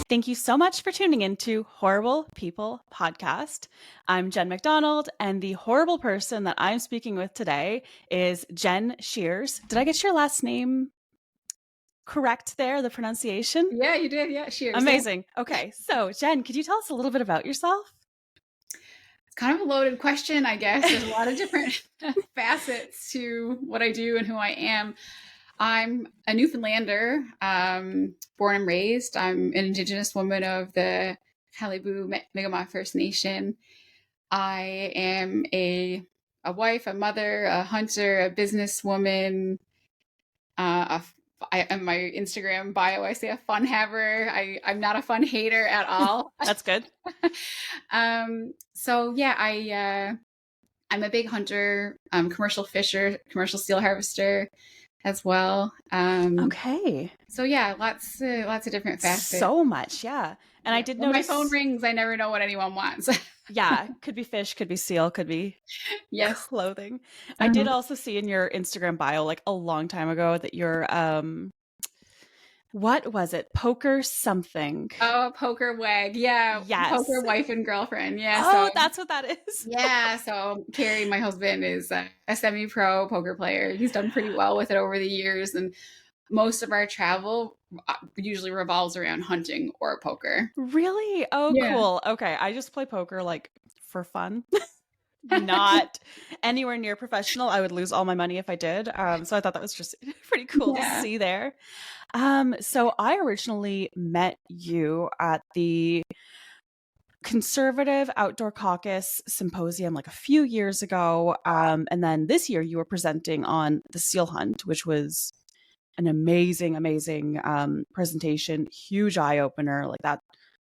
Thank you so much for tuning into Horrible People Podcast. I'm Jen McDonald, and the horrible person that I'm speaking with today is Jen Shears. Did I get your last name correct there, the pronunciation? Yeah, you did. Yeah, Shears. Amazing. Okay, so Jen, could you tell us a little bit about yourself? It's kind of a loaded question, I guess. There's a lot of different facets to what I do and who I am. I'm a Newfoundlander, born and raised. I'm an Indigenous woman of the Qalipu Mi'kmaq First Nation. I am a wife, a mother, a hunter, a businesswoman. On my Instagram bio, I say a fun haver. I'm not a fun hater at all. That's good. So yeah, I'm a big hunter, commercial fisher, commercial seal harvester as well. Okay. So yeah, lots of different facets. So much, yeah. And I did when notice my phone rings, I never know what anyone wants. Yeah, could be fish, could be seal, could be yes, clothing. I did also see in your Instagram bio, like a long time ago, that you're what was it? Poker something. Oh, poker wag. Yeah. Yes. Poker wife and girlfriend. Yeah. Oh, that's what that is. Yeah. So Carrie, my husband, is a semi-pro poker player. He's done pretty well with it over the years. And most of our travel usually revolves around hunting or poker. Really? Oh, yeah. Cool. Okay. I just play poker like for fun. Not anywhere near professional. I would lose all my money if I did. So I thought that was just pretty cool to see there. So I originally met you at the Conservative Outdoor Caucus Symposium like a few years ago. And then this year you were presenting on the seal hunt, which was an amazing presentation, huge eye opener. Like that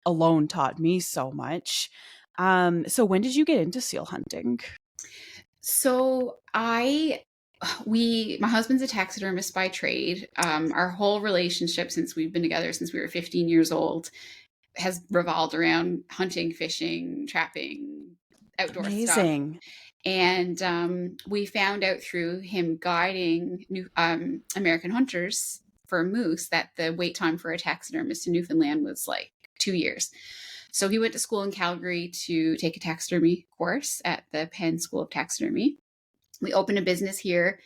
alone taught me so much. So when did you get into seal hunting? So my husband's a taxidermist by trade. Our whole relationship since we've been together since we were 15 years old has revolved around hunting, fishing, trapping, outdoor amazing stuff. And we found out through him guiding American hunters for moose that the wait time for a taxidermist in Newfoundland was like 2 years. So he went to school in Calgary to take a taxidermy course at the Penn School of Taxidermy. We opened a business here.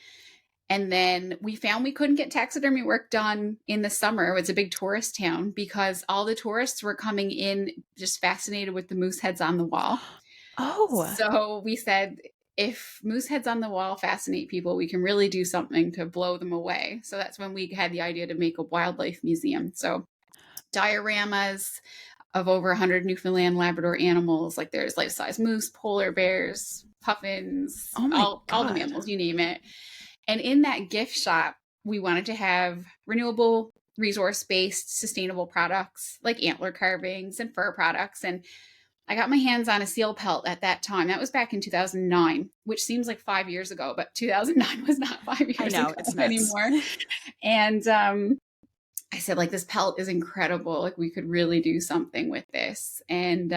And then we found we couldn't get taxidermy work done in the summer. It's a big tourist town because all the tourists were coming in just fascinated with the moose heads on the wall. Oh. So we said, if moose heads on the wall fascinate people, we can really do something to blow them away. So that's when we had the idea to make a wildlife museum. So dioramas of over 100 Newfoundland Labrador animals. Like there's life-size moose, polar bears, puffins, all the mammals, you name it. And in that gift shop, we wanted to have renewable, resource-based, sustainable products like antler carvings and fur products. And I got my hands on a seal pelt at that time. That was back in 2009, which seems like 5 years ago, but 2009 was not 5 years ago anymore. And I said, like, this pelt is incredible. Like, we could really do something with this. And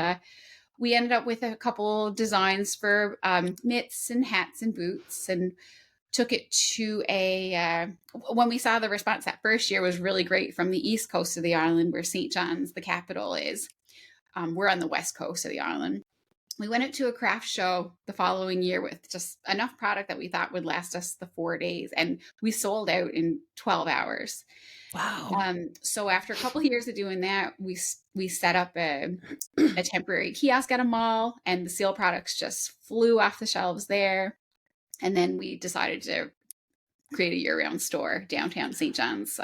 we ended up with a couple designs for mitts and hats and boots, and took it to when we saw the response that first year was really great from the east coast of the island where St. John's, the capital, is. We're on the west coast of the island. We went out to a craft show the following year with just enough product that we thought would last us the 4 days. And we sold out in 12 hours. Wow. So after a couple of years of doing that, we set up a temporary kiosk at a mall, and the seal products just flew off the shelves there. And then we decided to create a year-round store downtown St. John's.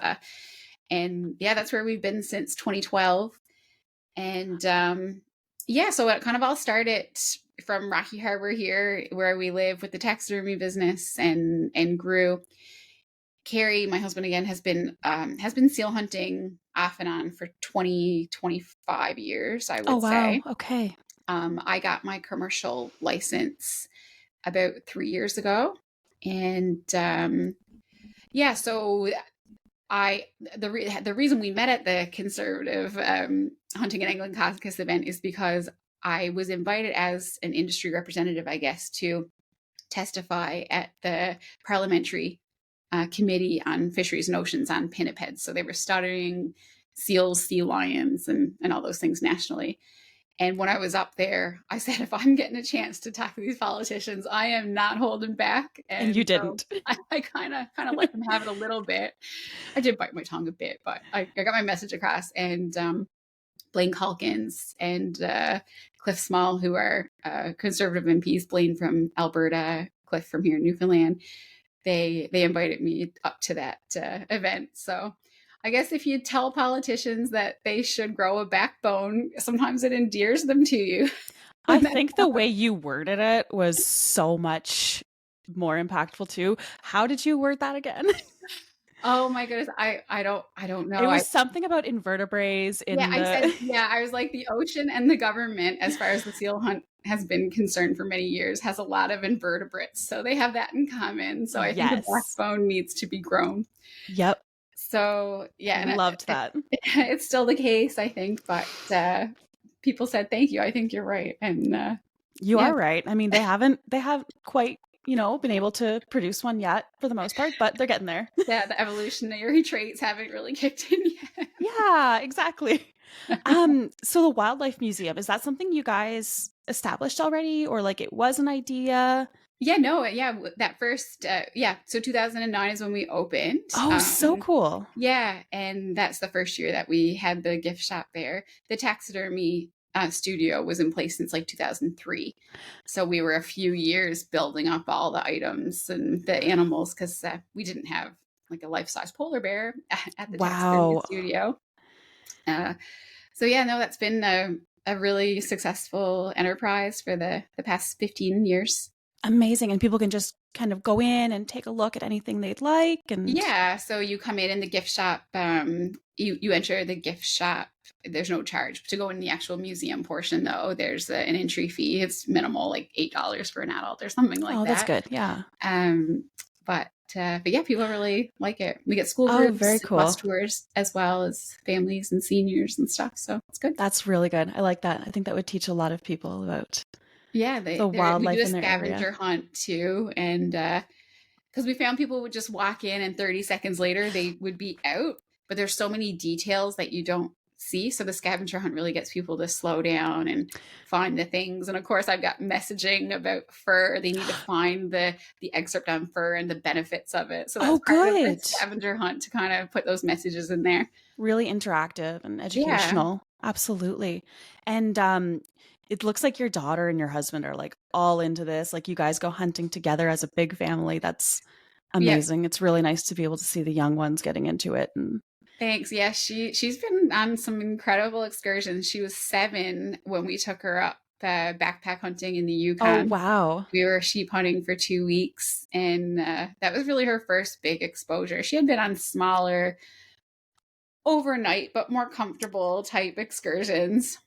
And yeah, that's where we've been since 2012. And so it kind of all started from Rocky Harbor here, where we live, with the taxidermy business, and grew. Carrie, my husband, again, has been seal hunting off and on for 25 years, I would say. Okay. I got my commercial license about 3 years ago. And so the reason we met at the Conservative Hunting and Angling Caucus event is because I was invited as an industry representative, I guess, to testify at the parliamentary committee on fisheries and oceans on pinnipeds. So they were studying seals, sea lions, and all those things nationally. And when I was up there, I said, if I'm getting a chance to talk to these politicians, I am not holding back. And you So didn't. I kind of let them have it a little bit. I did bite my tongue a bit, but I got my message across. And Blaine Calkins and Cliff Small, who are conservative MPs, Blaine from Alberta, Cliff from here in Newfoundland, they invited me up to that event. So I guess if you tell politicians that they should grow a backbone, sometimes it endears them to you. I think the way you worded it was so much more impactful too. How did you word that again? Oh my goodness, I don't know. It was something about invertebrates in I said, the I was like, the ocean and the government, as far as the seal hunt has been concerned for many years, has a lot of invertebrates. So they have that in common. So I think the Yes. backbone needs to be grown. Yep. So yeah, and Loved that. it's still the case, I think, but people said thank you. I think you're right. And You are right. I mean, they haven't quite, been able to produce one yet for the most part, but they're getting there. Yeah, the evolutionary traits haven't really kicked in yet. Yeah, exactly. So the Wildlife Museum, is that something you guys established already, or like it was an idea? Yeah, no, yeah, that first, so 2009 is when we opened. Oh, so cool. Yeah, and that's the first year that we had the gift shop there. The taxidermy studio was in place since like 2003. So we were a few years building up all the items and the animals, because we didn't have like a life-size polar bear at the taxidermy studio. So yeah, no, that's been a really successful enterprise for the past 15 years. Amazing. And people can just kind of go in and take a look at anything they'd like. And yeah, so you come in the gift shop, you enter the gift shop. There's no charge to go in the actual museum portion, though. There's an entry fee. It's minimal, like $8 for an adult or something like that. Oh, that's good. Yeah. But yeah, people really like it. We get school groups, very cool. bus tours, as well as families and seniors and stuff. So it's good. That's really good. I like that. I think that would teach a lot of people about the wildlife we do a in their scavenger area. hunt too, and because we found people would just walk in and 30 seconds later they would be out, but there's so many details that you don't see. So the scavenger hunt really gets people to slow down and find the things. And of course, I've got messaging about fur. They need to find the excerpt on fur and the benefits of it. So that's part of the scavenger hunt, to kind of put those messages in there. Really interactive and educational. Yeah. Absolutely. And it looks like your daughter and your husband are like all into this. Like you guys go hunting together as a big family. That's amazing. It's really nice to be able to see the young ones getting into it. And thanks. Yeah, she's been on some incredible excursions. She was 7 when we took her up backpack hunting in the Yukon. Oh, wow. We were sheep hunting for 2 weeks, and that was really her first big exposure. She had been on smaller, overnight, but more comfortable type excursions.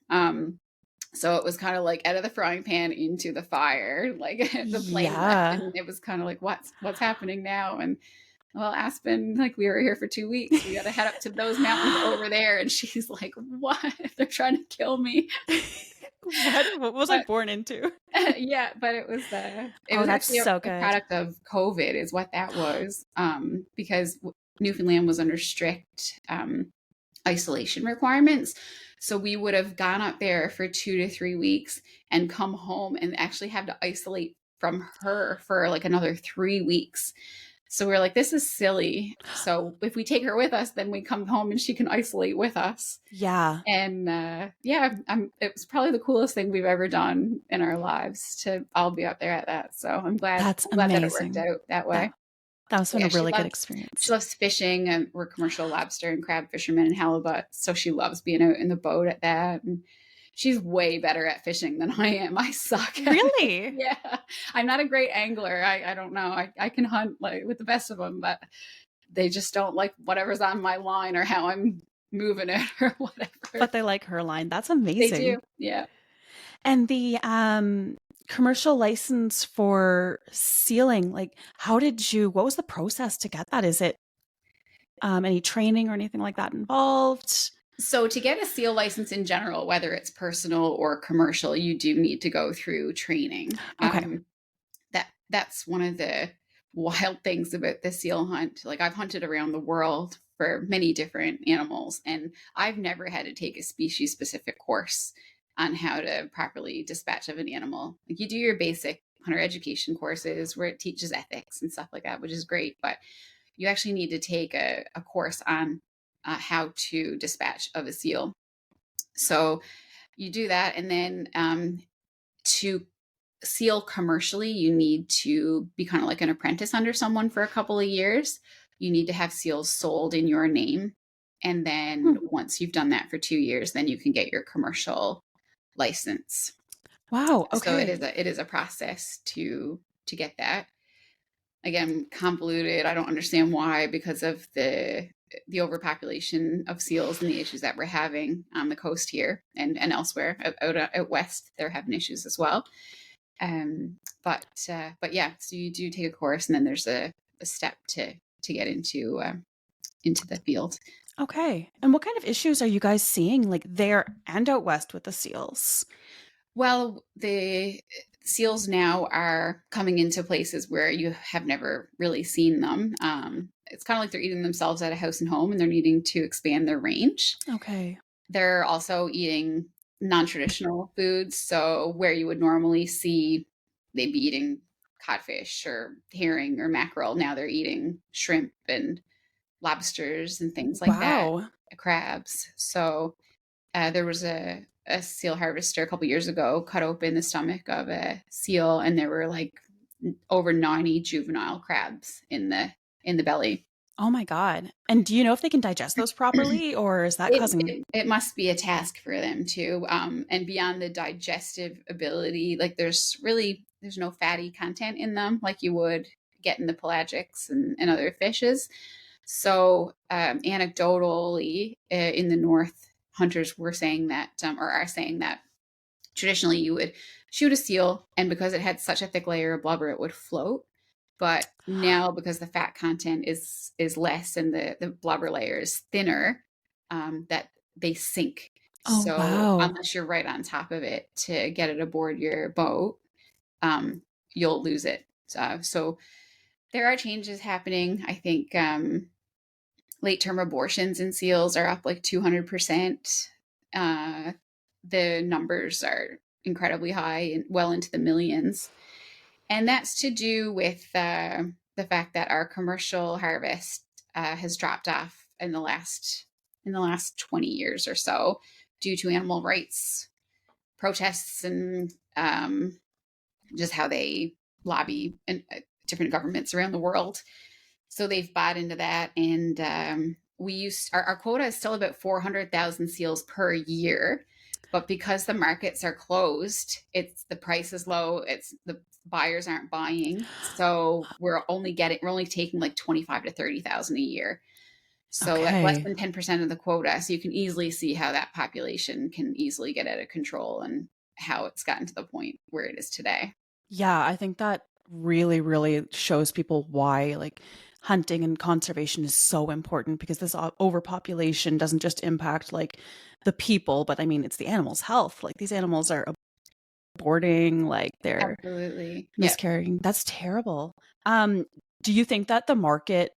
So it was kind of like out of the frying pan into the fire, like the plane left, and it was kind of like, what's happening now? And well, Aspen, like we were here for 2 weeks. We got to head up to those mountains over there. And she's like, what? They're trying to kill me. What was I born into? Yeah, but it was was actually a product of COVID is what that was. Because Newfoundland was under strict isolation requirements. So we would have gone up there for 2 to 3 weeks and come home and actually have to isolate from her for like another 3 weeks. So we're like, this is silly. So if we take her with us, then we come home and she can isolate with us. Yeah. And it was probably the coolest thing we've ever done in our lives to all be up there at that. So I'm glad, that it worked out that way. That was a really good experience. She loves fishing, and we're commercial lobster and crab fishermen and halibut. So she loves being out in the boat at that. And she's way better at fishing than I am. I suck. Really? Yeah. I'm not a great angler. I don't know. I can hunt like with the best of them, but they just don't like whatever's on my line or how I'm moving it or whatever. But they like her line. That's amazing. They do. Yeah. And the commercial license for sealing, like what was the process to get that? Is it any training or anything like that involved? So to get a seal license in general, whether it's personal or commercial, you do need to go through training. Okay. That's one of the wild things about the seal hunt. Like I've hunted around the world for many different animals. And I've never had to take a species specific course on how to properly dispatch of an animal. Like you do your basic hunter education courses where it teaches ethics and stuff like that, which is great. But you actually need to take a course on how to dispatch of a seal. So you do that. And then to seal commercially, you need to be kind of like an apprentice under someone for a couple of years. You need to have seals sold in your name. And then once you've done that for 2 years, then you can get your commercial license. Wow. Okay. So it is a process to get that. Again, convoluted. I don't understand why, because of the overpopulation of seals and the issues that we're having on the coast here and elsewhere out west. They're having issues as well. But yeah, so you do take a course, and then there's a step to get into the field. Okay. And what kind of issues are you guys seeing, like there and out west with the seals? Well, the seals now are coming into places where you have never really seen them. It's kind of like they're eating themselves at a house and home, and they're needing to expand their range. Okay. They're also eating non-traditional foods. So where you would normally see they'd be eating codfish or herring or mackerel, now they're eating shrimp and lobsters and things like Wow. that, crabs. So there was a seal harvester a couple years ago cut open the stomach of a seal, and there were like over 90 juvenile crabs in the belly. Oh my God. And do you know if they can digest those properly, or is that causing? It must be a task for them too. And beyond the digestive ability, like there's no fatty content in them like you would get in the pelagics and other fishes. So anecdotally, in the north, hunters were saying that, or are saying that traditionally you would shoot a seal, and because it had such a thick layer of blubber, it would float. But now, because the fat content is less and the blubber layer is thinner, that they sink. Oh, So wow. unless you're right on top of it to get it aboard your boat, you'll lose it. So there are changes happening. I think late term abortions in seals are up like 200%. The numbers are incredibly high and well into the millions. And that's to do with the fact that our commercial harvest has dropped off in the last 20 years or so due to animal rights protests and just how they lobby in different governments around the world. So they've bought into that, and our quota is still about 400,000 seals per year. But because the markets are closed, the price is low. It's the buyers aren't buying, so we're only taking like 25 to 30,000 a year. So that's less than 10% of the quota. So you can easily see how that population can easily get out of control and how it's gotten to the point where it is today. Yeah, I think that really, really shows people why like hunting and conservation is so important, because this overpopulation doesn't just impact like the people, but I mean, it's the animals' health. Like these animals are aborting, like they're Absolutely miscarrying. Yep. That's terrible. Do you think that the market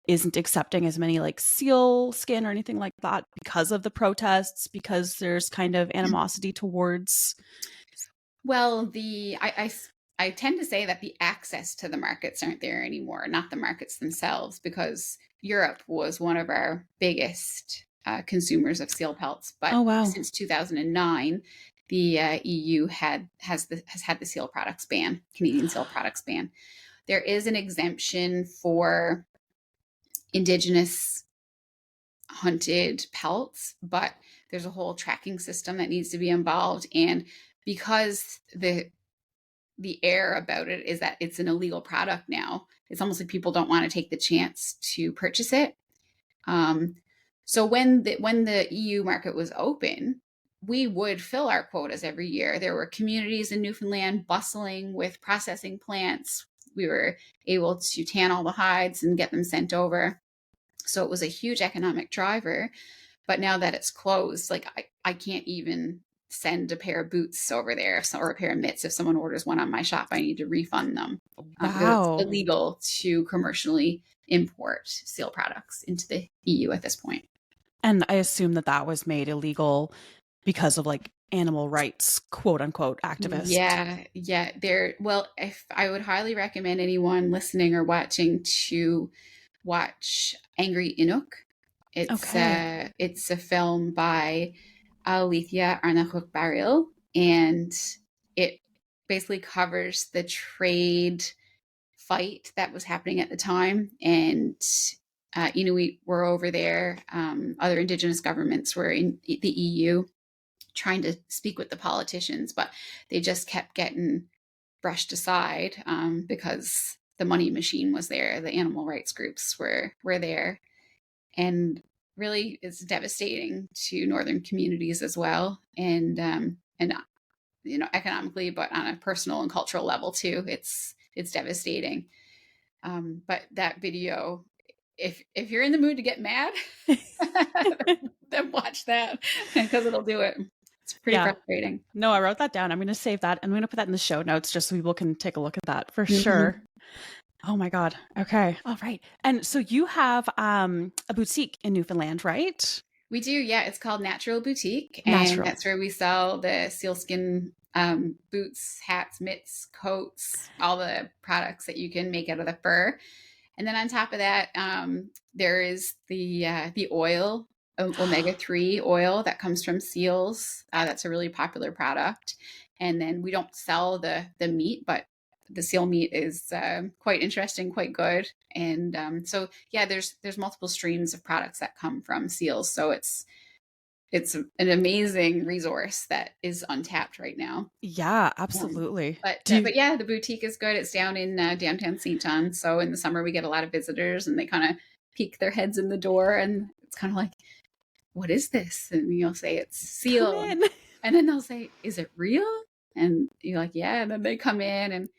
isn't accepting as many like seal skin or anything like that because of the protests, because there's kind of animosity towards? Well, I tend to say that the access to the markets aren't there anymore, not the markets themselves, because Europe was one of our biggest consumers of seal pelts. But since 2009, the EU has had the seal products ban, Canadian seal products ban. There is an exemption for indigenous hunted pelts, but there's a whole tracking system that needs to be involved. And because the air about it is that it's an illegal product now, it's almost like people don't want to take the chance to purchase it. So when the EU market was open, we would fill our quotas every year. There were communities in Newfoundland bustling with processing plants. We were able to tan all the hides and get them sent over. So it was a huge economic driver. But now that it's closed, like I can't even send a pair of boots over there or a pair of mitts. If someone orders one on my shop, I need to refund them. Wow. It's illegal to commercially import seal products into the EU at this point. And I assume that that was made illegal because of like animal rights, quote unquote, activists. Yeah. If I would highly recommend anyone listening or watching to watch Angry Inuk. It's a film by Alethea Arnachuk-Baril, and it basically covers the trade fight that was happening at the time. And Inuit were over there. Other indigenous governments were in the EU trying to speak with the politicians, but they just kept getting brushed aside because the money machine was there. The animal rights groups were there. And really it's devastating to northern communities as well. And economically, but on a personal and cultural level too, it's devastating. But that video, if you're in the mood to get mad, then watch that, because it'll do it. It's pretty frustrating. No, I wrote that down. I'm going to save that. I'm going to put that in the show notes just so people can take a look at that for sure. Oh my God. Okay. All right. And so you have a boutique in Newfoundland, right? We do. Yeah. It's called Natural Boutique. And that's where we sell the sealskin boots, hats, mitts, coats, all the products that you can make out of the fur. And then on top of that, there is the oil, omega-3 oil that comes from seals. That's a really popular product. And then we don't sell the meat, but the seal meat is quite interesting, quite good. And so, yeah, there's multiple streams of products that come from seals. So it's an amazing resource that is untapped right now. Yeah, absolutely. But yeah, the boutique is good. It's down in downtown St. John. So in the summer, we get a lot of visitors, and they kind of peek their heads in the door, and it's kind of like, what is this? And you'll say it's seal. And then they'll say, is it real? And you're like, yeah. And then they come in, and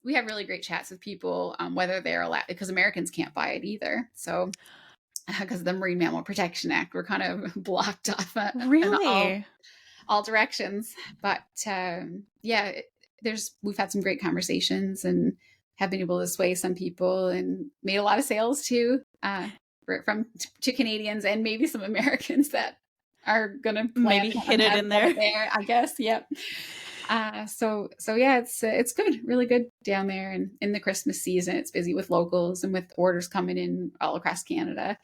we have really great chats with people, whether they're allowed, because Americans can't buy it either. So because of the Marine Mammal Protection Act, we're kind of blocked off in all directions. But yeah, we've had some great conversations and have been able to sway some people and made a lot of sales too, to Canadians and maybe some Americans that are going to maybe hit it in there. I guess. Yep. So yeah, it's good, really good down there. And in the Christmas season, it's busy with locals and with orders coming in all across Canada.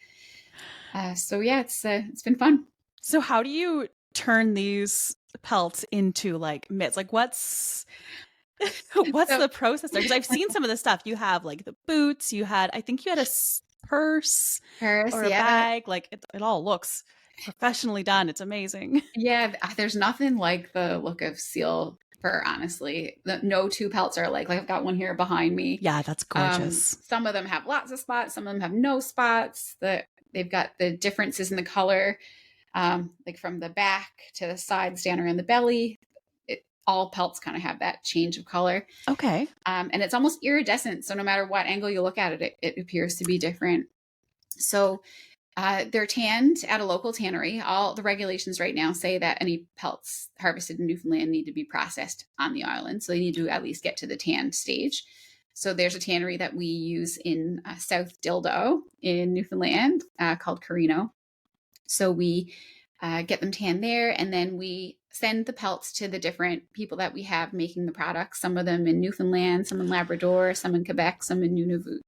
So yeah, it's been fun. So how do you turn these pelts into like mitts? Like what's the process there? Because I've seen some of the stuff. You have like the boots. I think you had a purse or a bag. Like it all looks professionally done. It's amazing. Yeah, there's nothing like the look of seal fur, honestly. No two pelts are like I've got one here behind me. Yeah, that's gorgeous. Some of them have lots of spots, some of them have no spots. They've got the differences in the color, like from the back to the sides down around the belly. All pelts kind of have that change of color. Okay. And it's almost iridescent, so no matter what angle you look at it, it appears to be different. So they're tanned at a local tannery. All the regulations right now say that any pelts harvested in Newfoundland need to be processed on the island. So they need to at least get to the tanned stage. So there's a tannery that we use in South Dildo in Newfoundland called Carino. So we get them tanned there, and then we send the pelts to the different people that we have making the products. Some of them in Newfoundland, some in Labrador, some in Quebec, some in Nunavut,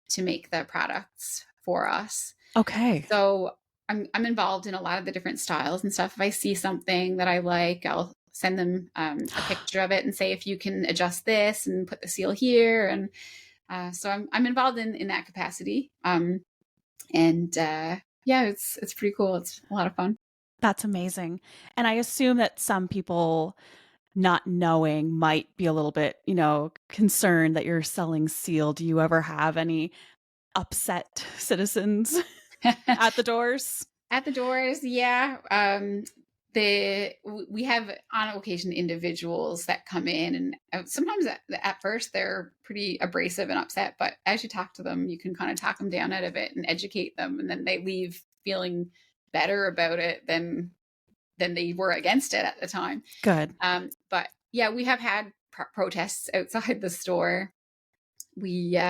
to make the products for us. Okay. So I'm involved in a lot of the different styles and stuff. If I see something that I like, I'll send them a picture of it and say, if you can adjust this and put the seal here. And so I'm involved in that capacity. Yeah, it's pretty cool. It's a lot of fun. That's amazing. And I assume that some people not knowing might be a little bit, concerned that you're selling seal. Do you ever have any upset citizens at the doors? At the doors, yeah. We have on occasion individuals that come in, and sometimes at first they're pretty abrasive and upset, but as you talk to them, you can kind of talk them down out of it and educate them, and then they leave feeling better about it than they were against it at the time. Good. But yeah, we have had protests outside the store. We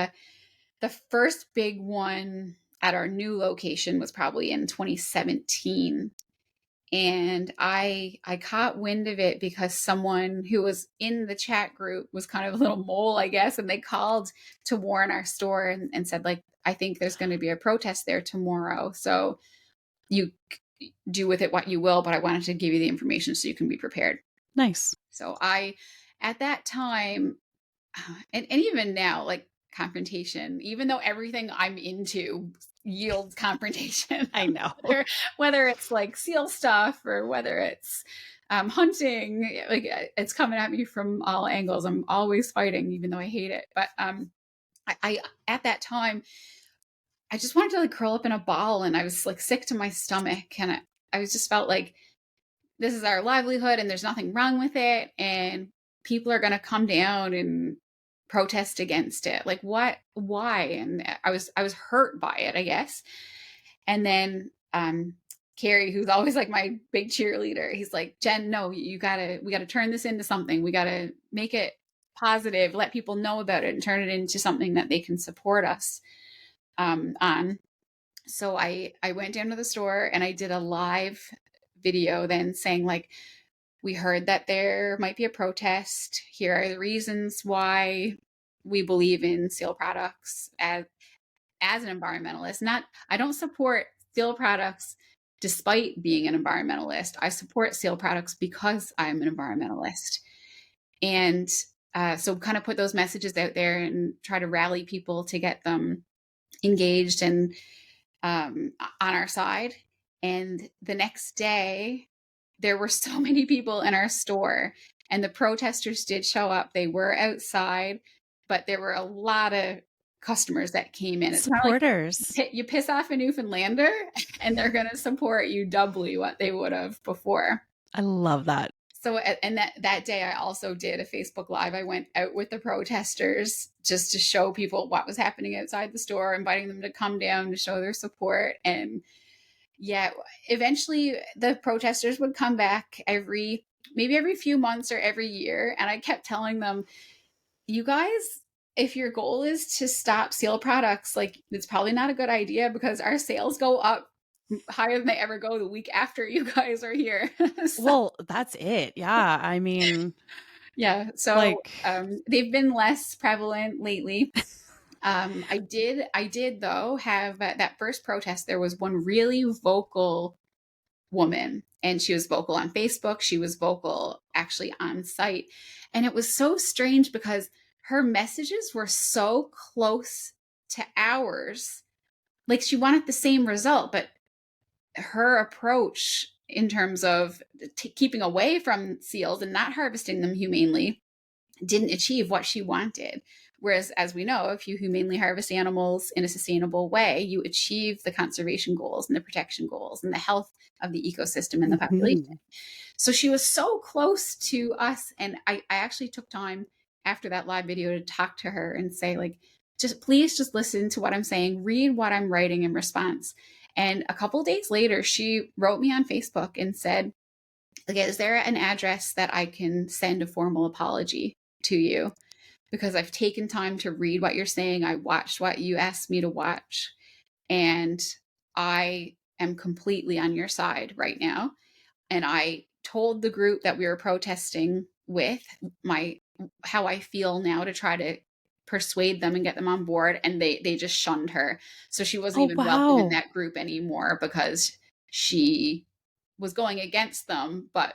The first big one at our new location was probably in 2017. And I caught wind of it because someone who was in the chat group was kind of a little mole, I guess, and they called to warn our store and said, like, I think there's going to be a protest there tomorrow. So you do with it what you will, but I wanted to give you the information so you can be prepared. Nice. So at that time, and even now, like, confrontation, even though everything I'm into yields confrontation. I know. whether it's like seal stuff or whether it's hunting, like, it's coming at me from all angles. I'm always fighting, even though I hate it. But I at that time, I just wanted to like curl up in a ball, and I was like sick to my stomach, and I was just felt like this is our livelihood and there's nothing wrong with it, and people are going to come down and protest against it. Like, what, why? And I was hurt by it, I guess. And then Carrie, who's always like my big cheerleader, he's like, Jen, no, we gotta turn this into something. We gotta make it positive, let people know about it, and turn it into something that they can support us on. So I went down to the store and I did a live video then saying, like, we heard that there might be a protest. Here are the reasons why we believe in seal products as an environmentalist. I don't support seal products despite being an environmentalist. I support seal products because I'm an environmentalist. And so kind of put those messages out there and try to rally people to get them engaged and on our side. And the next day, there were so many people in our store, and the protesters did show up. They were outside, but there were a lot of customers that came in. It's supporters. Like you piss off a Newfoundlander and they're going to support you doubly what they would have before. I love that. So, and that day I also did a Facebook Live. I went out with the protesters just to show people what was happening outside the store, inviting them to come down to show their support. And yeah, eventually the protesters would come back maybe every few months or every year. And I kept telling them, you guys, if your goal is to stop seal products, like, it's probably not a good idea, because our sales go up higher than they ever go the week after you guys are here. So, well, that's it. Yeah. I mean, yeah. So like, they've been less prevalent lately. I did though have that first protest. There was one really vocal woman, and she was vocal on Facebook. She was vocal actually on site. And it was so strange because her messages were so close to ours. Like, she wanted the same result, but her approach in terms of keeping away from seals and not harvesting them humanely didn't achieve what she wanted. Whereas, as we know, if you humanely harvest animals in a sustainable way, you achieve the conservation goals and the protection goals and the health of the ecosystem and the population. Mm-hmm. So she was so close to us. And I actually took time after that live video to talk to her and say, like, please just listen to what I'm saying, read what I'm writing in response. And a couple of days later, she wrote me on Facebook and said, okay, is there an address that I can send a formal apology to you? Because I've taken time to read what you're saying. I watched what you asked me to watch, and I am completely on your side right now. And I told the group that we were protesting with how I feel now, to try to persuade them and get them on board. And they just shunned her. So she wasn't even welcome in that group anymore, because she was going against them, but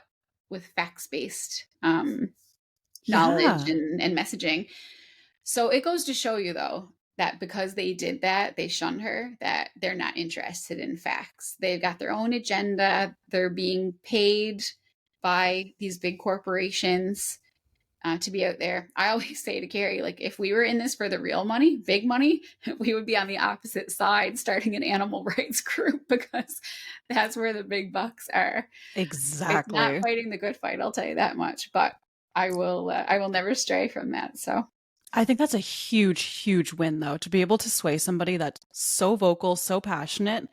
with facts-based knowledge and messaging. So it goes to show you, though, that because they did that, they shunned her, that they're not interested in facts. They've got their own agenda. They're being paid by these big corporations to be out there. I always say to Carrie, like, if we were in this for the real money, big money, we would be on the opposite side, starting an animal rights group, because that's where the big bucks are. Exactly. It's not fighting the good fight, I'll tell you that much. But I will never stray from that. So I think that's a huge, huge win, though, to be able to sway somebody that's so vocal, so passionate.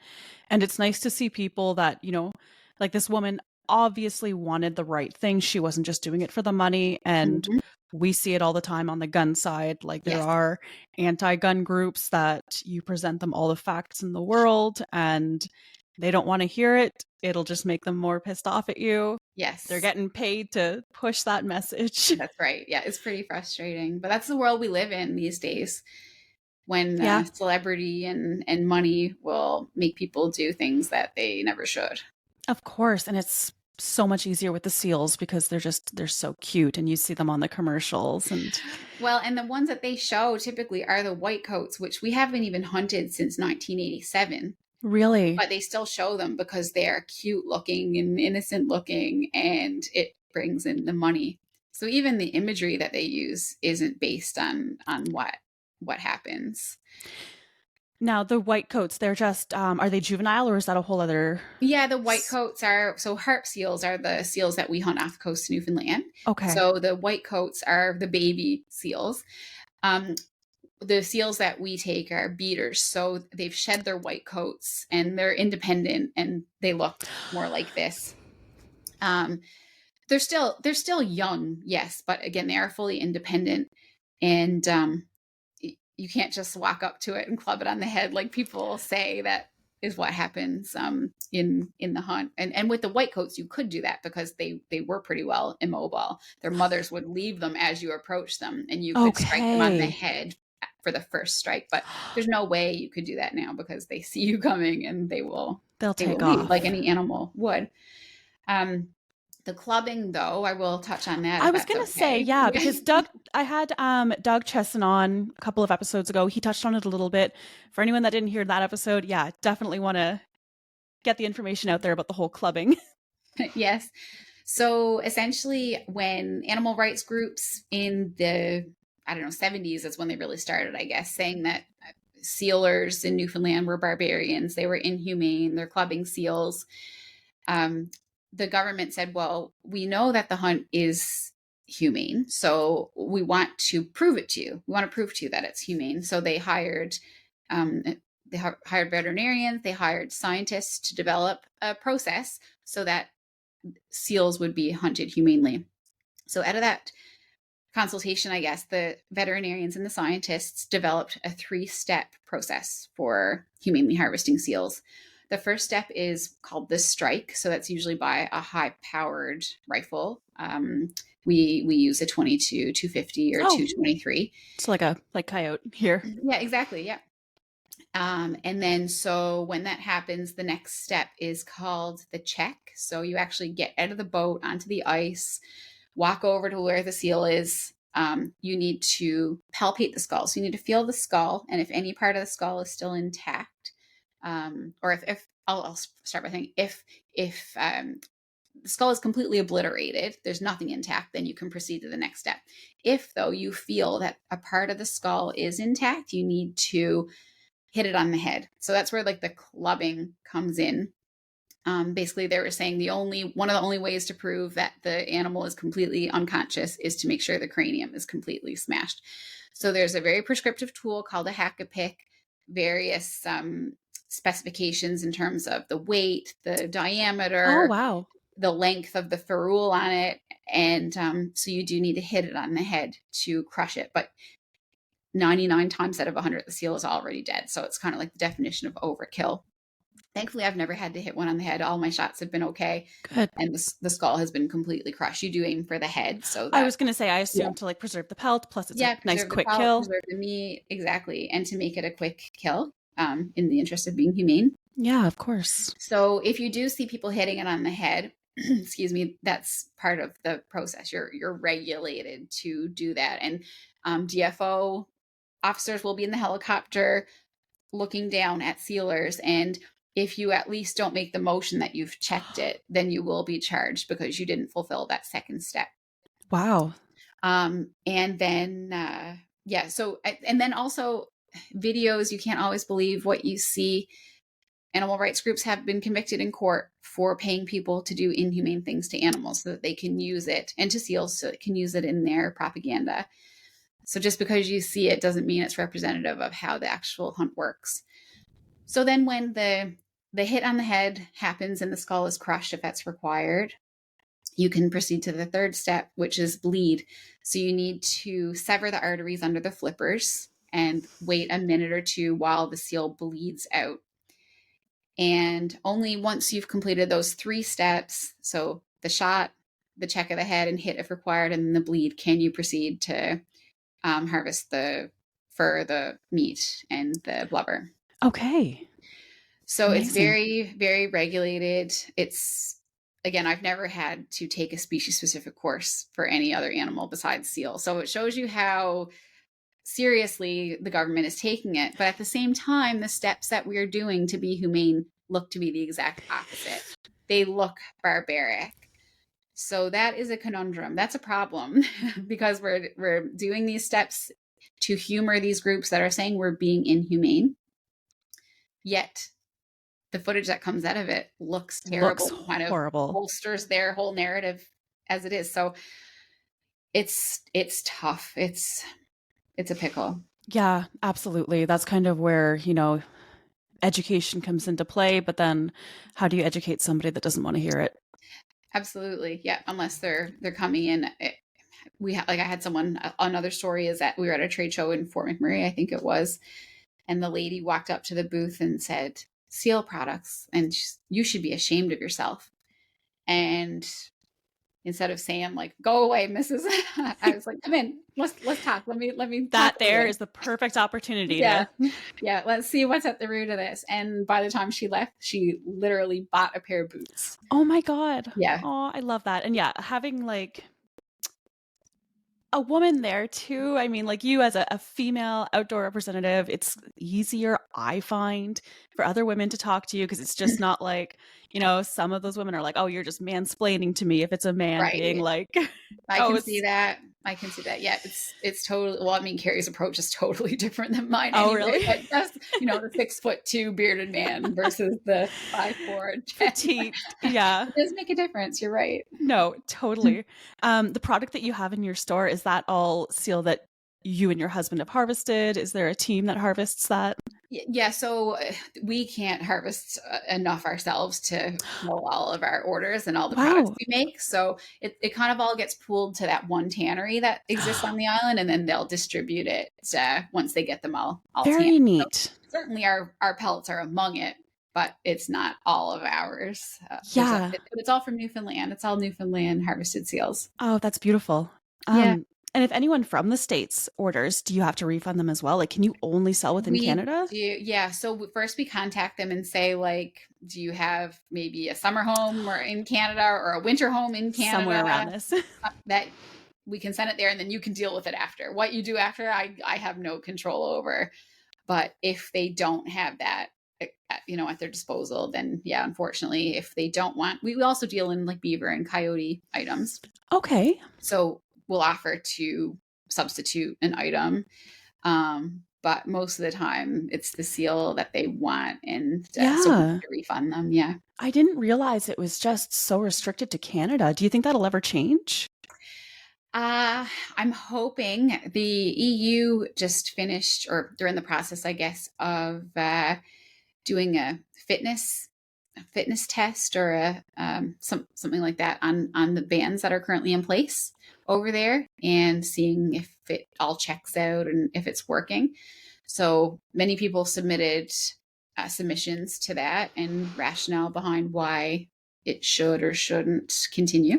And it's nice to see people that, you know, like this woman obviously wanted the right thing. She wasn't just doing it for the money. And We see it all the time on the gun side. Like there Yes. are anti-gun groups that you present them all the facts in the world and they don't want to hear it. It'll just make them more pissed off at you. They're Yes. getting paid to push that message. That's right. Yeah, it's pretty frustrating, but that's the world we live in these days, when Yeah, celebrity and money will make people do things that they never should. of course. And it's so much easier with the seals because they're so cute and you see them on the commercials and Well, and the ones that they show typically are the white coats, which we haven't even hunted since 1987. really. But they still show them because they're cute looking and innocent looking, and it brings in the money. So even the imagery that they use isn't based on what happens. Now the white coats, they're just are they juvenile or is that a whole other? Yeah, the white coats are, so harp seals are the seals that we hunt off the coast of Newfoundland. Okay. So the white coats are the baby seals. The seals that we take are beaters, so they've shed their white coats and they're independent and they look more like this. They're still young, yes, but again, they are fully independent, and you can't just walk up to it and club it on the head like people say. That is what happens in the hunt. And with the white coats, you could do that because they were pretty well immobile. Their mothers would leave them as you approach them, and you could strike them on the head for the first strike. But there's no way you could do that now because they see you coming and they'll take leave, off like any animal would. The clubbing, though, I will touch on that. I was going to say, yeah, because I had Doug Chesson on a couple of episodes ago. He touched on it a little bit. For anyone that didn't hear that episode, yeah, definitely want to get the information out there about the whole clubbing. Yes. So essentially, when animal rights groups in the, 70s, that's when they really started, I guess, saying that sealers in Newfoundland were barbarians. They were inhumane. They're clubbing seals. The government said, well, we know that the hunt is humane, so we want to prove it to you. We want to prove to you that it's humane. So they hired veterinarians, they hired scientists to develop a process so that seals would be hunted humanely. So out of that consultation, I guess, the veterinarians and the scientists developed a 3-step process for humanely harvesting seals. The first step is called the strike. So that's usually by a high-powered rifle. We use a 22, 250, or 223. It's like coyote here. Yeah, exactly. Yeah. And then so when that happens, the next step is called the check. So you actually get out of the boat onto the ice, walk over to where the seal is. You need to palpate the skull. So you need to feel the skull. And if any part of the skull is still intact, or if I'll start by saying if the skull is completely obliterated, there's nothing intact, then you can proceed to the next step. If though you feel that a part of the skull is intact, you need to hit it on the head. So that's where like the clubbing comes in. Basically, they were saying one of the only ways to prove that the animal is completely unconscious is to make sure the cranium is completely smashed. So there's a very prescriptive tool called a hack-a-pick, various specifications in terms of the weight, the diameter, the length of the ferrule on it. And so you do need to hit it on the head to crush it. But 99 times out of 100, the seal is already dead. So it's kind of like the definition of overkill. Thankfully, I've never had to hit one on the head. All my shots have been okay. Good. And the skull has been completely crushed. You do aim for the head. So I was going to say, I assume to like preserve the pelt, plus it's a nice quick kill. Preserve the meat, exactly. And to make it a quick kill in the interest of being humane. Yeah, of course. So if you do see people hitting it on the head, excuse me, that's part of the process. You're regulated to do that. And DFO officers will be in the helicopter looking down at sealers, and if you at least don't make the motion that you've checked it, then you will be charged because you didn't fulfill that second step. Wow. And then and then also videos, you can't always believe what you see. Animal rights groups have been convicted in court for paying people to do inhumane things to animals so that they can use it, and to seals so they can use it in their propaganda. So just because you see it doesn't mean it's representative of how the actual hunt works. So then when the hit on the head happens and the skull is crushed, if that's required, You can proceed to the third step, which is bleed. So you need to sever the arteries under the flippers and wait a minute or two while the seal bleeds out. And only once you've completed those 3 steps, so the shot, the check of the head and hit if required, and then the bleed, can you proceed to harvest the fur, the meat, and the blubber. Okay. So Amazing. it's very, very regulated. It's, again, I've never had to take a species specific course for any other animal besides seal. So it shows you how seriously the government is taking it. But at the same time, the steps that we are doing to be humane look to be the exact opposite. They look barbaric. So that is a conundrum. That's a problem because we're doing these steps to humor these groups that are saying we're being inhumane. Yet the footage that comes out of it looks terrible. Looks kind horrible. of bolsters their whole narrative as it is. So it's tough. It's a pickle. Yeah, absolutely. That's kind of where, education comes into play, but then how do you educate somebody that doesn't want to hear it? Absolutely. Yeah. Unless they're coming in. I had someone, another story is that we were at a trade show in Fort McMurray, I think it was. And the lady walked up to the booth and said, seal products, and you should be ashamed of yourself. And instead of saying like, go away, Mrs. I was like, come in, let's talk. Let me that there is the perfect opportunity. Yeah. Yeah. Let's see what's at the root of this. And by the time she left, she literally bought a pair of boots. Oh my God. Yeah. Oh, I love that. And yeah, having like a woman there too. I mean, like you as a female outdoor representative, it's easier, I find, for other women to talk to you because it's just not like, some of those women are like, oh, you're just mansplaining to me if it's a man being like, I can see that. Yeah, it's totally. Well, I mean, Carrie's approach is totally different than mine. Oh, anyway, really? But just the 6'2" bearded man versus the 5'4" petite. Yeah, it does make a difference. You're right. No, totally. The product that you have in your store, is that all seal that you and your husband have harvested? Is there a team that harvests that? Yeah, so we can't harvest enough ourselves to fill all of our orders and all the products we make. So it kind of all gets pooled to that one tannery that exists on the island, and then they'll distribute it once they get them all Very tanned. neat. So certainly our pellets are among it, but it's not all of ours. Yeah. It's all from Newfoundland. It's all Newfoundland harvested seals. Oh, that's beautiful. Yeah. And if anyone from the States orders, do you have to refund them as well? Like, can you only sell within Canada? Yeah. So first we contact them and say, like, do you have maybe a summer home or in Canada or a winter home in Canada? Somewhere around this. That we can send it there and then you can deal with it after. What you do after, I have no control over. But if they don't have that, at their disposal, then yeah, unfortunately, if they don't want, we also deal in like beaver and coyote items. Okay. So we'll offer to substitute an item. But most of the time it's the seal that they want, and so we have to refund them. Yeah. I didn't realize it was just so restricted to Canada. Do you think that'll ever change? I'm hoping. The EU just finished, or they're in the process, I guess, of doing a fitness test or something like that on the bans that are currently in place over there, and seeing if it all checks out and if it's working. So many people submitted submissions to that and rationale behind why it should or shouldn't continue.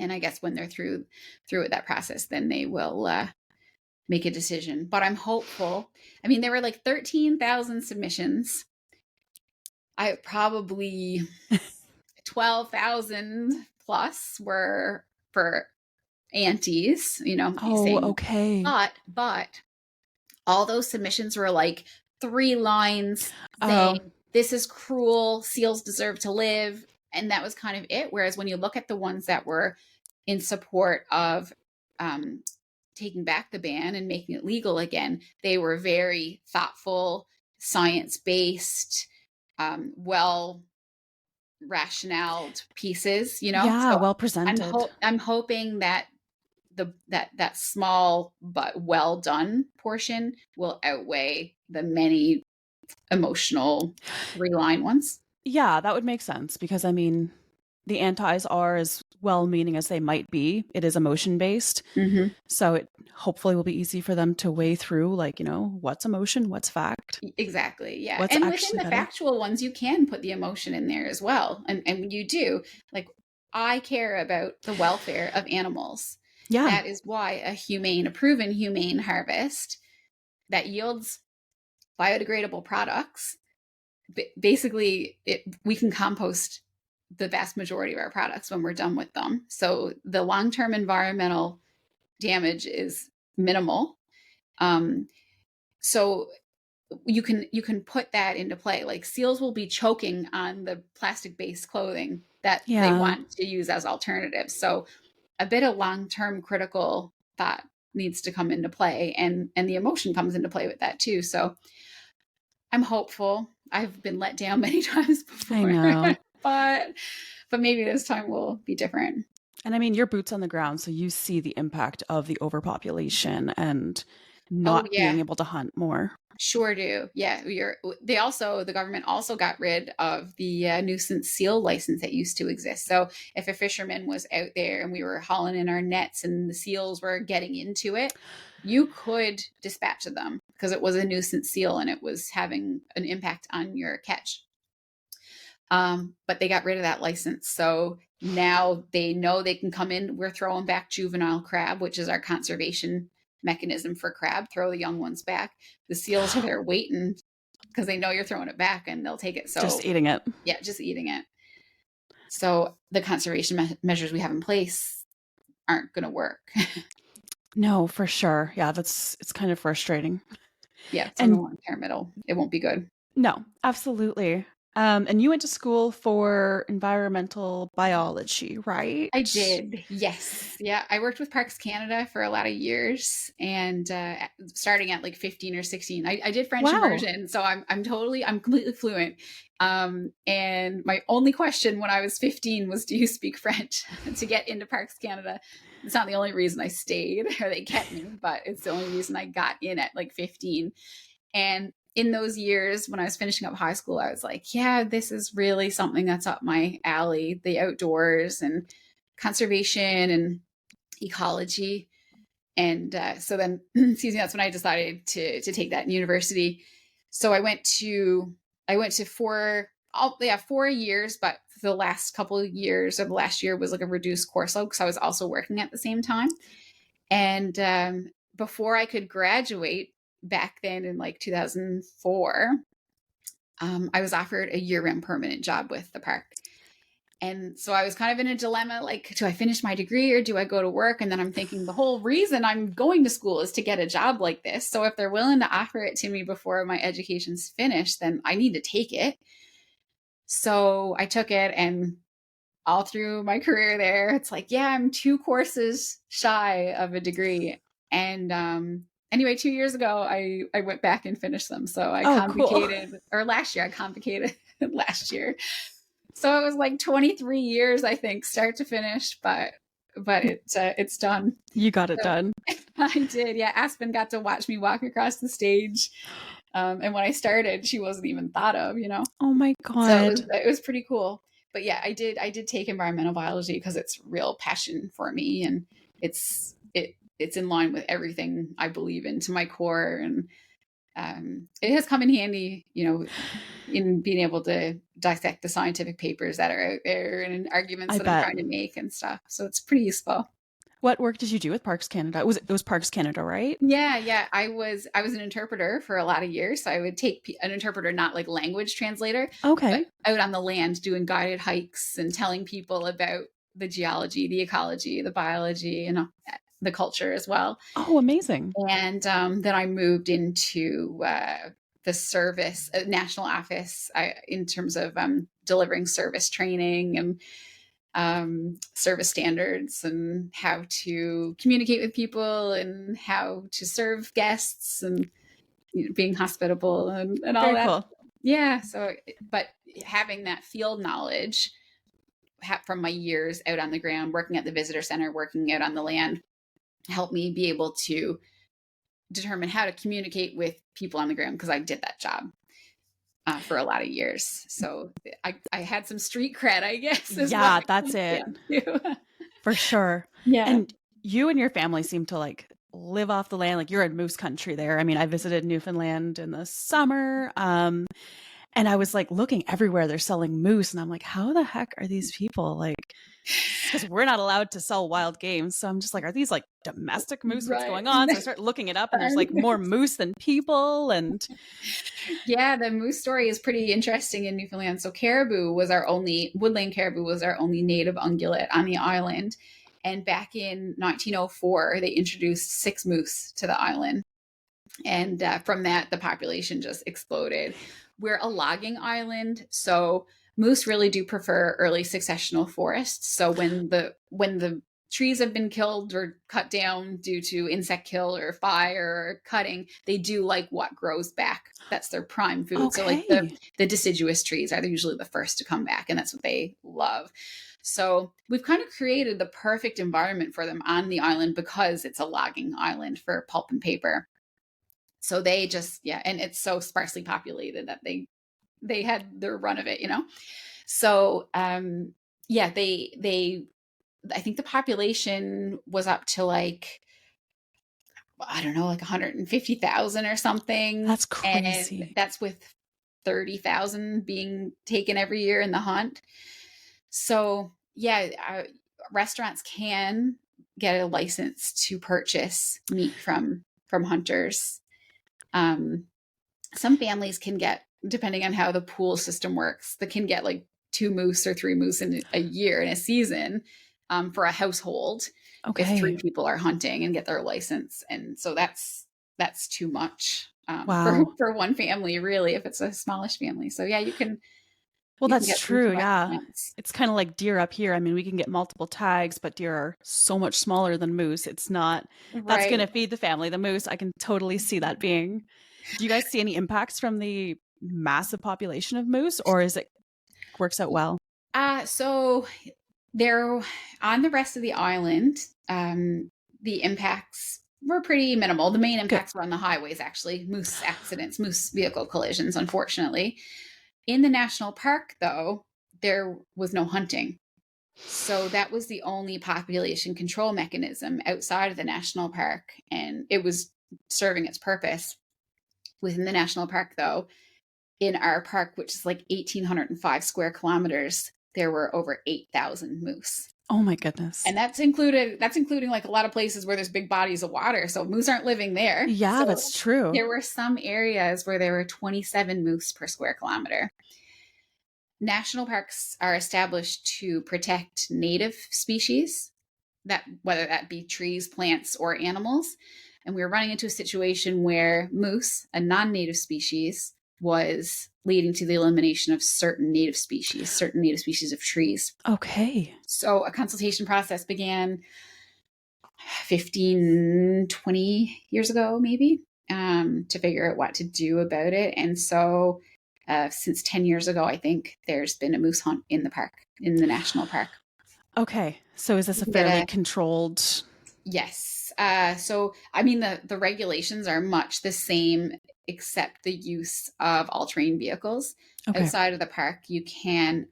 And I guess when they're through with that process, then they will make a decision. But I'm hopeful. I mean, there were like 13,000 submissions. I probably 12,000 plus were for aunties, Oh, okay. But all those submissions were like 3 lines saying, this is cruel, seals deserve to live. And that was kind of it. Whereas when you look at the ones that were in support of taking back the ban and making it legal again, they were very thoughtful, science-based, well rationaled pieces, Yeah, so well presented. I'm hoping that that small but well done portion will outweigh the many emotional 3-line ones. Yeah, that would make sense, because I mean, the antis are, as well-meaning as they might be, it is emotion-based. Mm-hmm. So it hopefully will be easy for them to weigh through, like, what's emotion, what's fact, Exactly. Yeah. what's And within actually the better. factual ones, you can put the emotion in there as well. And you do. Like, I care about the welfare of animals. Yeah. That is why a proven humane harvest that yields biodegradable products, basically, we can compost the vast majority of our products when we're done with them. So the long-term environmental damage is minimal. So you can put that into play. Like, seals will be choking on the plastic-based clothing that they Yeah. want to use as alternatives. So a bit of long-term critical thought needs to come into play, and the emotion comes into play with that too. So I'm hopeful. I've been let down many times I before, know. but maybe this time will be different. And I mean, you're boots on the ground, so you see the impact of the overpopulation and Oh not being yeah, able to hunt more. sure do. Yeah, the government also got rid of the nuisance seal license that used to exist. So if a fisherman was out there and we were hauling in our nets and the seals were getting into it, you could dispatch them because it was a nuisance seal and it was having an impact on your catch. But they got rid of that license. So now they know they can come in. We're throwing back juvenile crab, which is our conservation mechanism for crab, throw the young ones back. The seals are there waiting because they know you're throwing it back and they'll take it. Just So eating it. yeah, just eating it. So the conservation measures we have in place aren't going to work. No, for sure. Yeah, it's kind of frustrating. Yeah, so in the And long term, it won't be good. no, absolutely. And you went to school for environmental biology, right? I did. Yes. Yeah. I worked with Parks Canada for a lot of years and starting at like 15 or 16. I did French Wow. immersion. So I'm completely fluent. And my only question when I was 15 was, do you speak French to get into Parks Canada? It's not the only reason I stayed or they kept me, but it's the only reason I got in at like 15. And in those years when I was finishing up high school, I was like, yeah, this is really something that's up my alley, the outdoors and conservation and ecology. And so then, excuse me, that's when I decided to take that in university. So I went to 4 years, but the last couple of years or the last year was like a reduced course load because I was also working at the same time. And before I could graduate back then in like 2004, I was offered a year-round permanent job with the park. And so I was kind of in a dilemma, like, do I finish my degree or do I go to work? And then I'm thinking the whole reason I'm going to school is to get a job like this. So if they're willing to offer it to me before my education's finished, then I need to take it. So I took it, and all through my career there, it's like, yeah, I'm 2 courses shy of a degree. And anyway, 2 years ago, I went back and finished them. So I Oh, cool. convocated, or last year, I convocated last year. So it was like 23 years, I think, start to finish, but it's done. You got it So done. I did. Yeah, Aspen got to watch me walk across the stage. And when I started, she wasn't even thought of, you know. Oh my So God. it was pretty cool. But yeah, I did take environmental biology because it's real passion for me, and it's in line with everything I believe in to my core, and it has come in handy, in being able to dissect the scientific papers that are out there and arguments I that I'm bet. trying to make and stuff. So it's pretty useful. What work did you do with Parks Canada? It was Parks Canada, right? Yeah. I was an interpreter for a lot of years. So I would take an interpreter, not like language translator, but Okay. out on the land doing guided hikes and telling people about the geology, the ecology, the biology, and the culture as well. Oh, amazing. And then I moved into the service national office in terms of delivering service training and service standards and how to communicate with people and how to serve guests and being hospitable and all Very that. cool. Yeah. So, but having that field knowledge from my years out on the ground, working at the visitor center, working out on the land, helped me be able to determine how to communicate with people on the ground because I did that job. for a lot of years. So I had some street cred, I guess. Yeah, that's it. For sure. Yeah. And you and your family seem to like live off the land. Like you're in moose country there. I mean, I visited Newfoundland in the summer. And I was like looking everywhere, they're selling moose. And I'm like, how the heck are these people like, because we're not allowed to sell wild game. So I'm just like, are these like domestic moose? What's going on? So I start looking it up and there's like more moose than people. And yeah, the moose story is pretty interesting in Newfoundland. So woodland caribou was our only native ungulate on the island. And back in 1904, they introduced 6 moose to the island. And from that, the population just exploded. We're a logging island, so moose really do prefer early successional forests. So when the trees have been killed or cut down due to insect kill or fire or cutting, they do like what grows back. That's their prime food. Okay. So like the deciduous trees are usually the first to come back, and that's what they love. So we've kind of created the perfect environment for them on the island because it's a logging island for pulp and paper. So they just, and it's so sparsely populated that they had their run of it, you know? So, I think the population was up to like, I don't know, like 150,000 or something. That's crazy. And that's with 30,000 being taken every year in the hunt. So restaurants can get a license to purchase meat from hunters. Some families can get, depending on how the pool system works, they can get like 2 moose or 3 moose in a year in a season for a household. Okay. If 3 people are hunting and get their license. And so that's too much for one family, really, if it's a smallish family. So yeah, you can. Well, that's true. Yeah. It's kind of like deer up here. I mean, we can get multiple tags, but deer are so much smaller than moose. It's not, that's going to feed the family. The moose, I can totally see that being. Do you guys see any impacts from the massive population of moose, or is it works out well? So they're on the rest of the island. The impacts were pretty minimal. The main impacts were on the highways, actually. Moose accidents, moose vehicle collisions, unfortunately. In the national park, though, there was no hunting. So that was the only population control mechanism outside of the national park, and it was serving its purpose. Within the national park, though, in our park, which is like 1,805 square kilometers, there were over 8,000 moose. Oh my goodness. And that's including like a lot of places where there's big bodies of water. So moose aren't living there. Yeah, so that's true. There were some areas where there were 27 moose per square kilometer. National parks are established to protect native species, whether that be trees, plants, or animals. And we were running into a situation where moose, a non-native species, was leading to the elimination of certain native species of trees. Okay. So a consultation process began 15, 20 years ago, maybe, to figure out what to do about it. And so since 10 years ago, I think there's been a moose hunt in the national park. Okay. So is this a fairly controlled? Yes. So, I mean, the regulations are much the same, except the use of all-terrain vehicles. Okay. Outside of the park, you can,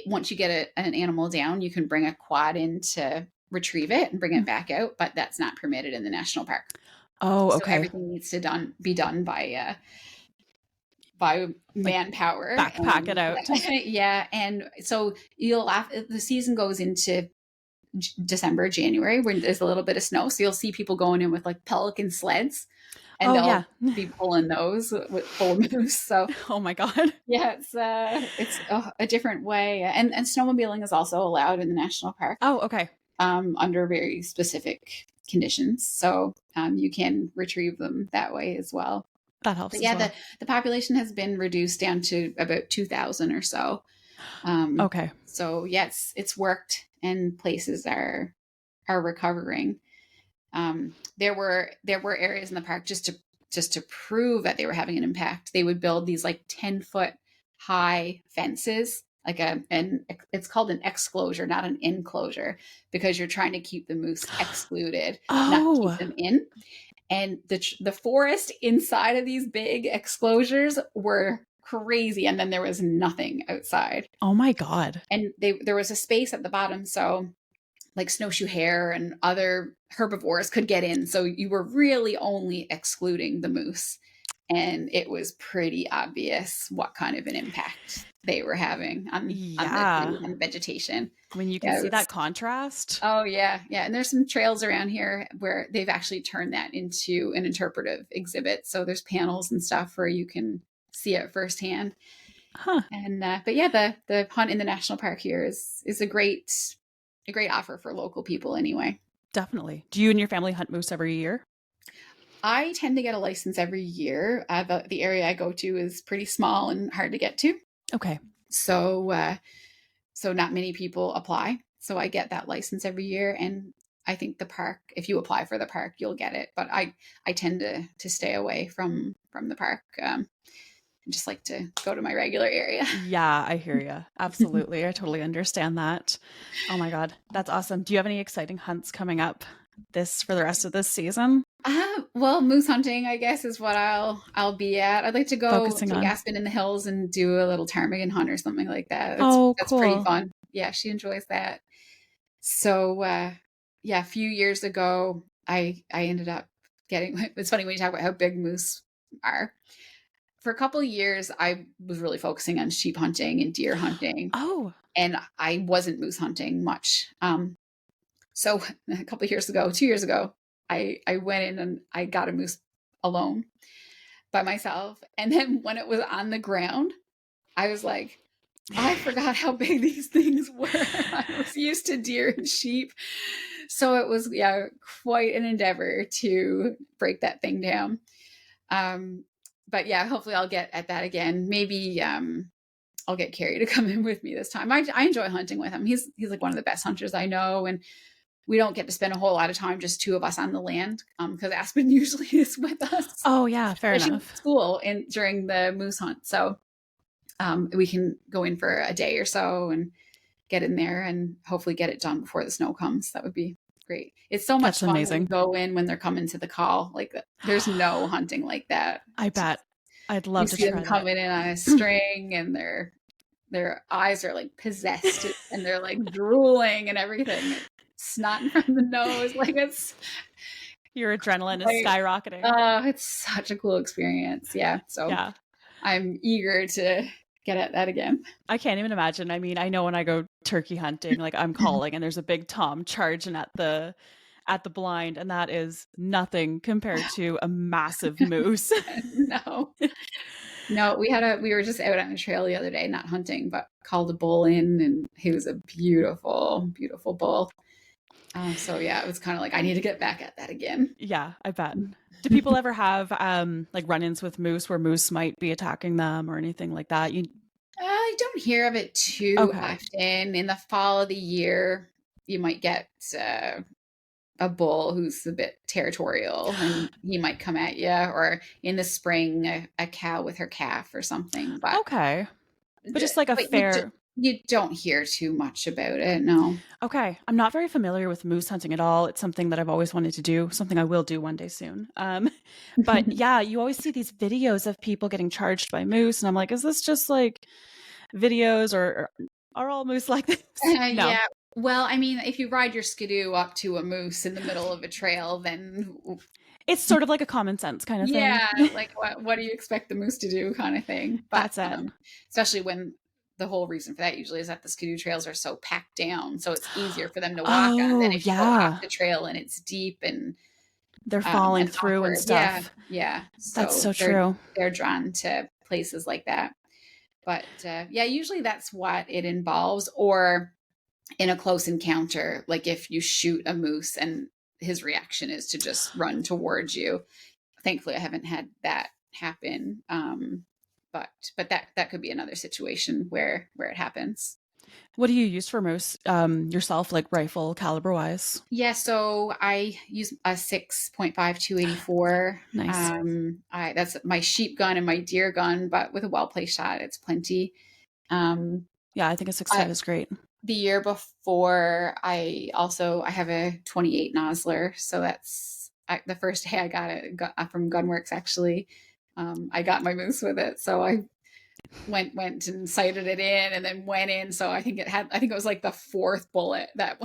once you get an animal down, you can bring a quad in to retrieve it and bring it back out, but that's not permitted in the national park. Oh, okay. So everything needs to be done by manpower. Backpack it out. Yeah. And so the season goes into December, January, when there's a little bit of snow. So you'll see people going in with like pelican sleds, and they'll be pulling those with full moose. So, oh my God. Yeah, it's a different way. And snowmobiling is also allowed in the national park. Oh, okay. Under very specific conditions. So you can retrieve them that way as well. That helps. But yeah, the population has been reduced down to about 2,000 or so. Okay. So yes, it's worked, and places are recovering. There were areas in the park just to prove that they were having an impact. They would build these like 10-foot high fences, like it's called an exclosure, not an enclosure, because you're trying to keep the moose excluded, not keep them in. And the forest inside of these big exclosures were crazy. And then there was nothing outside. Oh my God. And there was a space at the bottom. So like snowshoe hare and other herbivores could get in. So you were really only excluding the moose. And it was pretty obvious what kind of an impact they were having on the vegetation. When you can see that contrast. Oh, yeah. Yeah. And there's some trails around here where they've actually turned that into an interpretive exhibit. So there's panels and stuff where you can see it firsthand. Huh. And but yeah, the hunt in the national park here is a great offer for local people anyway. Definitely. Do you and your family hunt moose every year? I tend to get a license every year. The area I go to is pretty small and hard to get to. Okay. So not many people apply. So I get that license every year. And I think the park, if you apply for the park, you'll get it. But I tend to stay away from the park. I just like to go to my regular area. Yeah, I hear you. Absolutely. I totally understand that. Oh my God. That's awesome. Do you have any exciting hunts coming up for the rest of this season? Well, moose hunting, I guess, is what I'll be at. I'd like to go to Aspen in the hills and do a little ptarmigan hunt or something like that. That's cool. Pretty fun. Yeah, she enjoys that. So, yeah, a few years ago, I ended up getting. It's funny when you talk about how big moose are. For a couple of years, I was really focusing on sheep hunting and deer hunting. Oh, and I wasn't moose hunting much. So a couple of years ago, 2 years ago, I went in and I got a moose alone by myself. And then when it was on the ground, I was like, I forgot how big these things were. I was used to deer and sheep. So it was, quite an endeavor to break that thing down. But yeah, hopefully I'll get at that again. Maybe I'll get Carrie to come in with me this time. I enjoy hunting with him. He's like one of the best hunters I know. And we don't get to spend a whole lot of time, just two of us on the land, because Aspen usually is with us. Oh yeah, fair enough. School during the moose hunt, so we can go in for a day or so and get in there and hopefully get it done before the snow comes. That would be great. It's so much fun when we go in when they're coming to the call. Like there's no hunting like that. I bet. I'd love to see try them coming in on a string and their eyes are like possessed and they're like drooling and everything. Snotting from the nose, like it's your adrenaline is skyrocketing. It's such a cool experience. Yeah. So yeah. I'm eager to get at that again. I can't even imagine. I mean, I know when I go turkey hunting, like I'm calling and there's a big tom charging at the blind, and that is nothing compared to a massive moose. No, we were just out on a trail the other day, not hunting, but called a bull in, and he was a beautiful, beautiful bull. So yeah, it was kind of like, I need to get back at that again. Yeah, I bet. Do people ever have like run-ins with moose where moose might be attacking them or anything like that? I don't hear of it too often. In the fall of the year, you might get a bull who's a bit territorial and he might come at you, or in the spring, a cow with her calf or something. But but just like fair. You don't hear too much about it, no. Okay. I'm not very familiar with moose hunting at all. It's something that I've always wanted to do, something I will do one day soon. But yeah, you always see these videos of people getting charged by moose. And I'm like, is this just like videos, or are all moose like this? No. Yeah. Well, I mean, if you ride your skidoo up to a moose in the middle of a trail, then it's sort of like a common sense kind of thing. Yeah. Like what do you expect the moose to do kind of thing? But, that's it. Especially when the whole reason for that usually is that the skidoo trails are so packed down, so it's easier for them to walk on than if you go off the trail and it's deep and they're falling through awkward. And stuff. Yeah. So that's so true. They're drawn to places like that. But yeah, usually that's what it involves, or in a close encounter, like if you shoot a moose and his reaction is to just run towards you. Thankfully, I haven't had that happen. But that could be another situation where it happens. What do you use for moose yourself, like rifle caliber wise? Yeah, so I use a 6.5 284. Nice. That's my sheep gun and my deer gun, but with a well-placed shot, it's plenty. Yeah, I think a 6.5 is great. The year before, I have a 28 Nosler, so that's the first day I got it from Gunworks, actually, I got my moose with it. So I went and sighted it in and then went in. So I think it was like the fourth bullet that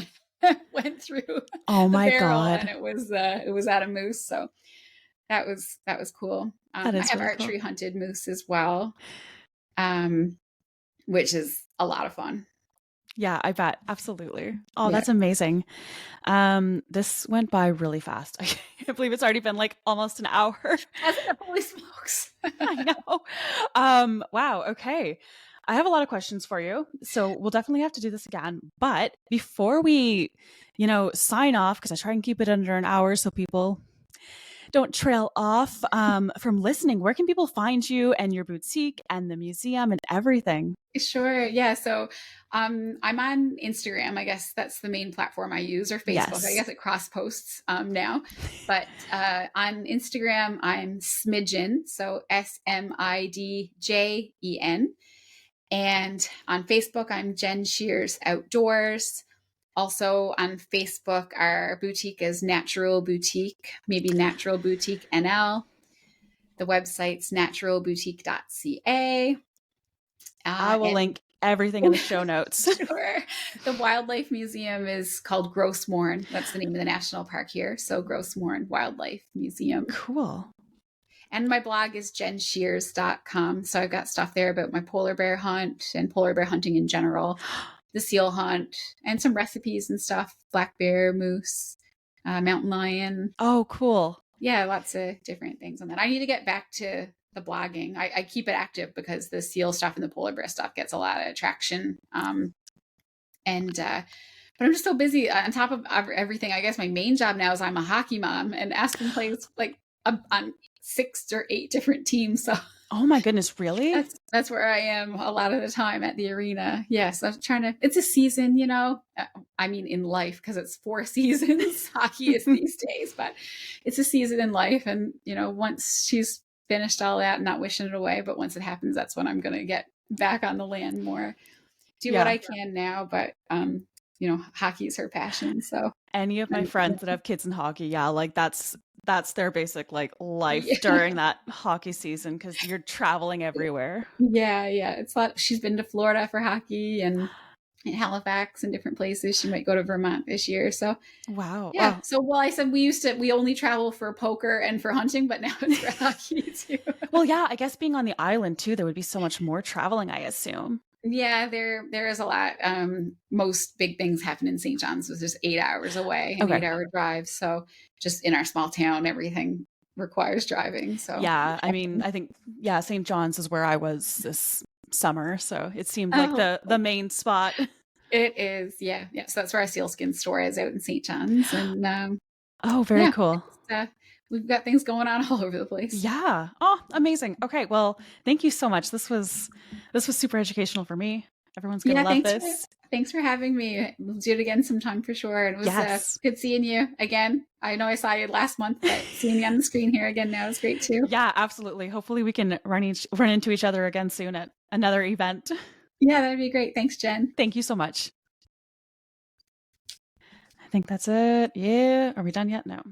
went through Oh the my barrel, God. and it was at a moose. So that was cool. That I is have really cool. archery hunted moose as well, which is a lot of fun. Yeah, I bet. Absolutely. Oh, Yeah. that's amazing. This went by really fast. I can't believe it's already been like almost an hour. Hasn't it? Holy smokes. I know. Wow. Okay. I have a lot of questions for you. So we'll definitely have to do this again. But before we, sign off, because I try and keep it under an hour so people don't trail off from listening, where can people find you and your boutique and the museum and everything? Sure. Yeah. So I'm on Instagram. I guess that's the main platform I use, or Facebook. Yes. I guess it cross posts now. But on Instagram, I'm Smidgen. So SMIDJEN. And on Facebook, I'm Jen Shears Outdoors. Also on Facebook, our boutique is Natural Boutique, maybe Natural Boutique NL. The website's naturalboutique.ca. I will link everything in the show notes. Sure. The Wildlife Museum is called Grossmorn. That's the name of the national park here. So Grossmorn Wildlife Museum. Cool. And my blog is jenshears.com. So I've got stuff there about my polar bear hunt and polar bear hunting in general, the seal hunt, and some recipes and stuff. Black bear, moose, mountain lion. Oh, cool. Yeah, lots of different things on that. I need to get back to the blogging. I keep it active because the seal stuff and the polar bear stuff gets a lot of traction. But I'm just so busy on top of everything. I guess my main job now is I'm a hockey mom, and Aspen plays like on 6 or 8 different teams. So oh my goodness, really? That's where I am a lot of the time, at the arena. Yes, I'm trying to. It's a season, I mean, in life, because it's 4 seasons. Hockey is these days, but it's a season in life, and once she's finished all that, not wishing it away, but once it happens, that's when I'm going to get back on the land more, do what I can now. But hockey is her passion. So any of my friends that have kids in hockey, like that's their basic like life during that hockey season, because you're traveling everywhere. Yeah, it's a lot. She's been to Florida for hockey and in Halifax and different places. She might go to Vermont this year. So wow. Yeah. Wow. So I said we only travel for poker and for hunting, but now it's for hockey too. Well, yeah, I guess being on the island too, there would be so much more traveling, I assume. Yeah, there is a lot. Most big things happen in St. John's, which is 8 hours away, an 8-hour drive. So just in our small town, everything requires driving. So yeah, I mean, I think St. John's is where I was this summer, so it seemed like the main spot. It is, yeah. So that's where our sealskin store is, out in St. John's, and very cool. We've got things going on all over the place. Yeah. Oh, amazing. Okay. Well, thank you so much. This was super educational for me. Everyone's gonna love this. Thanks for having me. We'll do it again sometime for sure. And it was good seeing you again. I know I saw you last month, but seeing you on the screen here again now is great too. Yeah, absolutely. Hopefully we can run into each other again soon at another event. Yeah, that'd be great. Thanks, Jen. Thank you so much. I think that's it. Yeah. Are we done yet? No.